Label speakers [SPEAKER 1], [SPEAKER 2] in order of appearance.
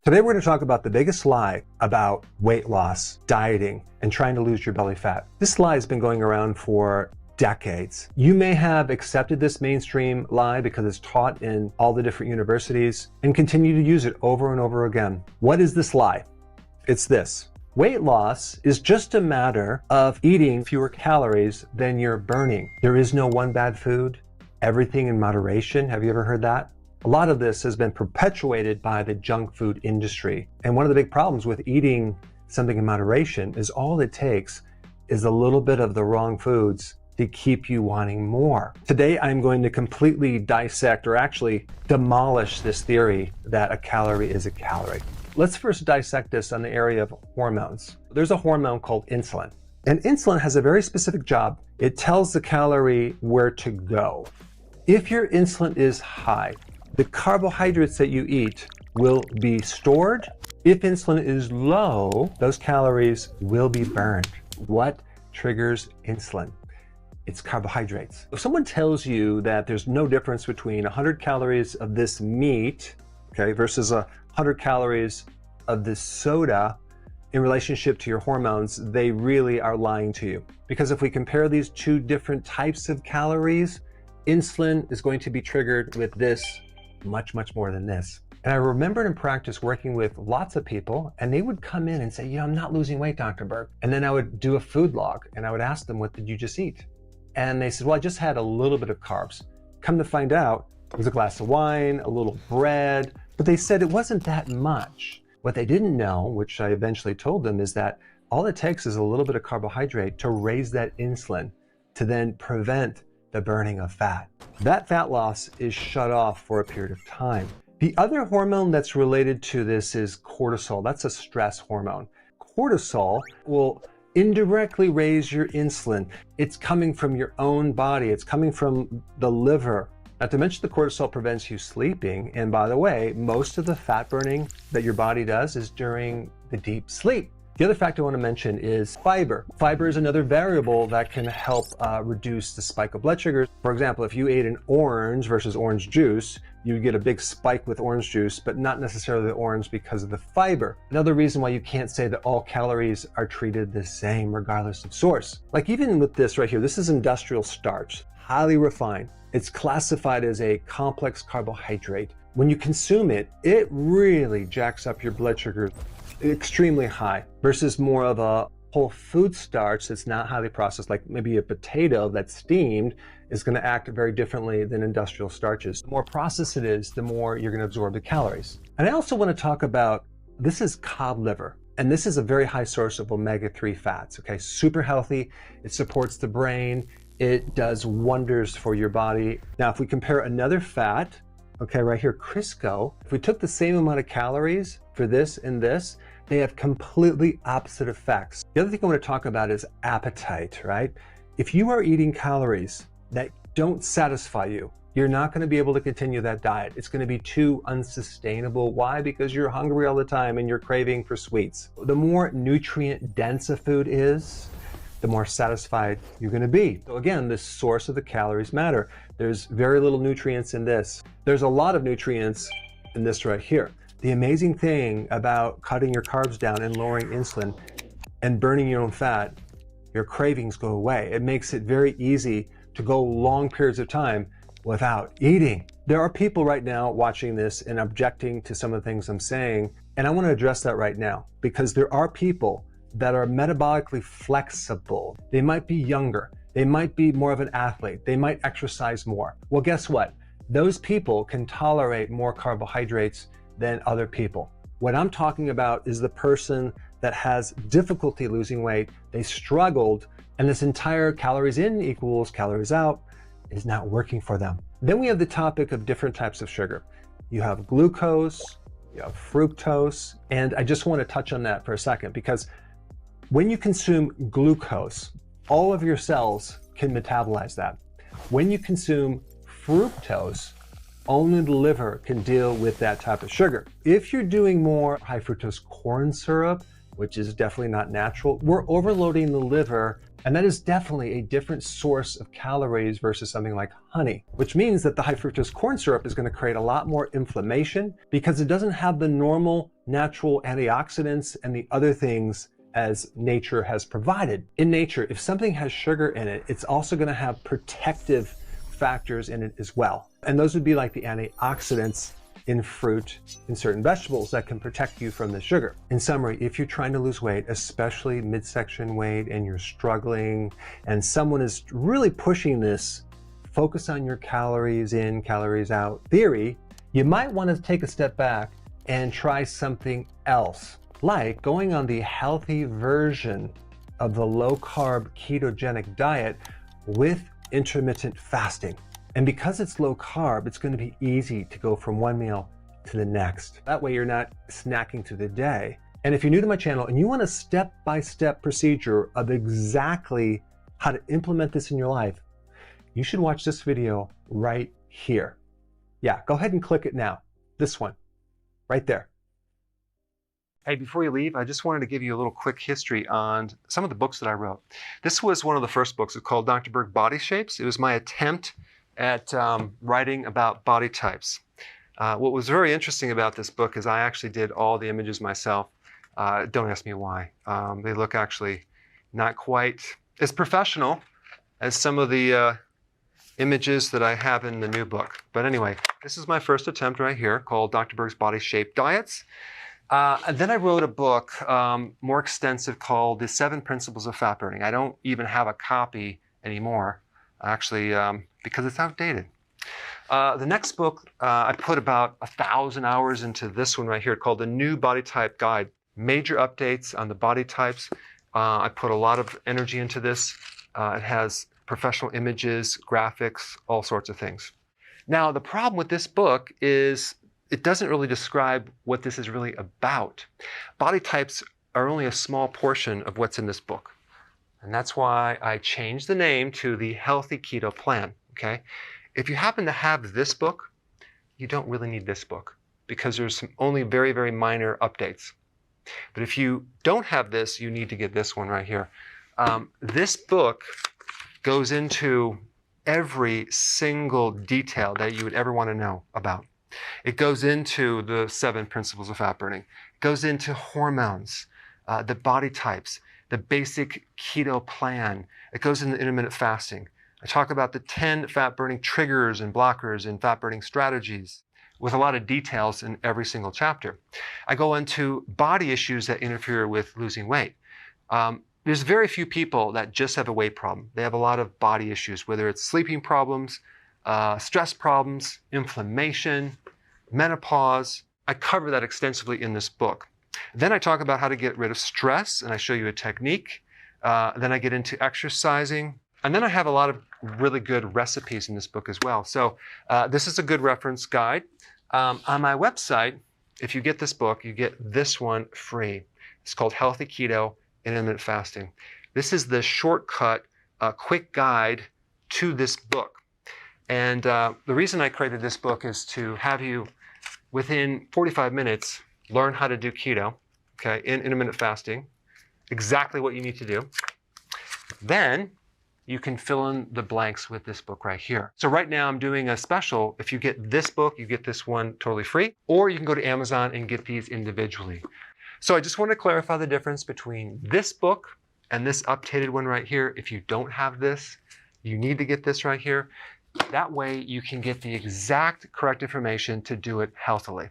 [SPEAKER 1] Today we're going to talk about the biggest lie about weight loss, dieting, and trying to lose your belly fat. This lie has been going around for decades. You may have accepted this mainstream lie because it's taught in all the different universities and continue to use it over and over again. What is this lie? It's this. Weight loss is just a matter of eating fewer calories than you're burning. There is no one bad food, everything in moderation. Have you ever heard that? A lot of this has been perpetuated by the junk food industry. And one of the big problems with eating something in moderation is all it takes is a little bit of the wrong foods to keep you wanting more. Today, I'm going to completely dissect or actually demolish this theory that a calorie is a calorie. Let's first dissect this on the area of hormones. There's a hormone called insulin. And insulin has a very specific job. It tells the calorie where to go. If your insulin is high, the carbohydrates that you eat will be stored. If insulin is low, those calories will be burned. What triggers insulin? It's carbohydrates. If someone tells you that there's no difference between 100 calories of this meat, okay, versus 100 calories of this soda in relationship to your hormones, they really are lying to you. Because if we compare these two different types of calories, insulin is going to be triggered with this much more than this. And I remembered in practice working with lots of people, and they would come in and say, I'm not losing weight, Dr. Berg. And then I would do a food log and I would ask them, what did you just eat? And they said, well, I just had a little bit of carbs. Come to find out, it was a glass of wine, a little bread, but they said it wasn't that much. What they didn't know, which I eventually told them, is that all it takes is a little bit of carbohydrate to raise that insulin to then prevent the burning of fat. That fat loss is shut off for a period of time. The other hormone that's related to this is cortisol. That's a stress hormone. Cortisol will indirectly raise your insulin. It's coming from your own body. It's coming from the liver. Not to mention the cortisol prevents you sleeping. And by the way, most of the fat burning that your body does is during the deep sleep. The other fact I want to mention is fiber. Fiber is another variable that can help reduce the spike of blood sugars. For example, if you ate an orange versus orange juice, you get a big spike with orange juice, but not necessarily the orange because of the fiber. Another reason why you can't say that all calories are treated the same regardless of source. Like even with this right here, this is industrial starch, highly refined. It's classified as a complex carbohydrate. When you consume it, it really jacks up your blood sugar extremely high versus more of a whole food starch that's not highly processed, like maybe a potato that's steamed is going to act very differently than industrial starches. The more processed it is, the more you're going to absorb the calories. And I also want to talk about, this is cod liver, and this is a very high source of omega-3 fats, okay? Super healthy. It supports the brain. It does wonders for your body. Now, if we compare another fat, okay, right here, Crisco, if we took the same amount of calories for this and this, they have completely opposite effects. The other thing I want to talk about is appetite, right? If you are eating calories that don't satisfy you, you're not going to be able to continue that diet. It's going to be too unsustainable. Why? Because you're hungry all the time and you're craving for sweets. The more nutrient dense a food is, the more satisfied you're going to be. So again, the source of the calories matter. There's very little nutrients in this. There's a lot of nutrients in this right here. The amazing thing about cutting your carbs down and lowering insulin and burning your own fat, your cravings go away. It makes it very easy to go long periods of time without eating. There are people right now watching this and objecting to some of the things I'm saying, and I want to address that right now because there are people that are metabolically flexible. They might be younger. They might be more of an athlete. They might exercise more. Well, guess what? Those people can tolerate more carbohydrates than other people. What I'm talking about is the person that has difficulty losing weight. They struggled, and this entire calories in equals calories out is not working for them. Then we have the topic of different types of sugar. You have glucose, you have fructose, and I just want to touch on that for a second because when you consume glucose, all of your cells can metabolize that. When you consume fructose, only the liver can deal with that type of sugar. If you're doing more high fructose corn syrup, which is definitely not natural, we're overloading the liver, and that is definitely a different source of calories versus something like honey, which means that the high fructose corn syrup is going to create a lot more inflammation because it doesn't have the normal natural antioxidants and the other things as nature has provided. In nature, if something has sugar in it, it's also going to have protective factors in it as well. And those would be like the antioxidants in fruit, in certain vegetables that can protect you from the sugar. In summary, if you're trying to lose weight, especially midsection weight, and you're struggling, and someone is really pushing this focus on your calories in, calories out theory, you might want to take a step back and try something else, like going on the healthy version of the low-carb ketogenic diet with intermittent fasting. And because it's low carb, it's going to be easy to go from one meal to the next. That way you're not snacking through the day. And if you're new to my channel and you want a step-by-step procedure of exactly how to implement this in your life, you should watch this video right here. Yeah, go ahead and click it now. This one, right there. Hey, before you leave, I just wanted to give you a little quick history on some of the books that I wrote. This was one of the first books. It's called Dr. Berg Body Shapes. It was my attempt at writing about body types. What was very interesting about this book is I actually did all the images myself. Don't ask me why. They look actually not quite as professional as some of the images that I have in the new book. But anyway, this is my first attempt right here called Dr. Berg's Body Shape Diets. And then I wrote a book more extensive called The 7 Principles of Fat Burning. I don't even have a copy anymore, actually, because it's outdated. The next book, I put about 1,000 hours into this one right here called The New Body Type Guide. Major updates on the body types. I put a lot of energy into this. It has professional images, graphics, all sorts of things. Now, the problem with this book is it doesn't really describe what this is really about. Body types are only a small portion of what's in this book. And that's why I changed the name to the Healthy Keto Plan, okay? If you happen to have this book, you don't really need this book because there's only very, very minor updates. But if you don't have this, you need to get this one right here. This book goes into every single detail that you would ever want to know about. It goes into the 7 principles of fat burning. It goes into hormones, the body types, the basic keto plan. It goes into intermittent fasting. I talk about the 10 fat burning triggers and blockers and fat burning strategies with a lot of details in every single chapter. I go into body issues that interfere with losing weight. There's very few people that just have a weight problem. They have a lot of body issues, whether it's sleeping problems, stress problems, inflammation, menopause. I cover that extensively in this book. Then I talk about how to get rid of stress, and I show you a technique. Then I get into exercising. And then I have a lot of really good recipes in this book as well. So this is a good reference guide. On my website, if you get this book, you get this one free. It's called Healthy Keto and Intermittent Fasting. This is the shortcut, quick guide to this book. And the reason I created this book is to have you, within 45 minutes, learn how to do keto, okay, in intermittent fasting, exactly what you need to do. Then you can fill in the blanks with this book right here. So right now I'm doing a special. If you get this book, you get this one totally free, or you can go to Amazon and get these individually. So I just want to clarify the difference between this book and this updated one right here. If you don't have this, you need to get this right here. That way you can get the exact correct information to do it healthily.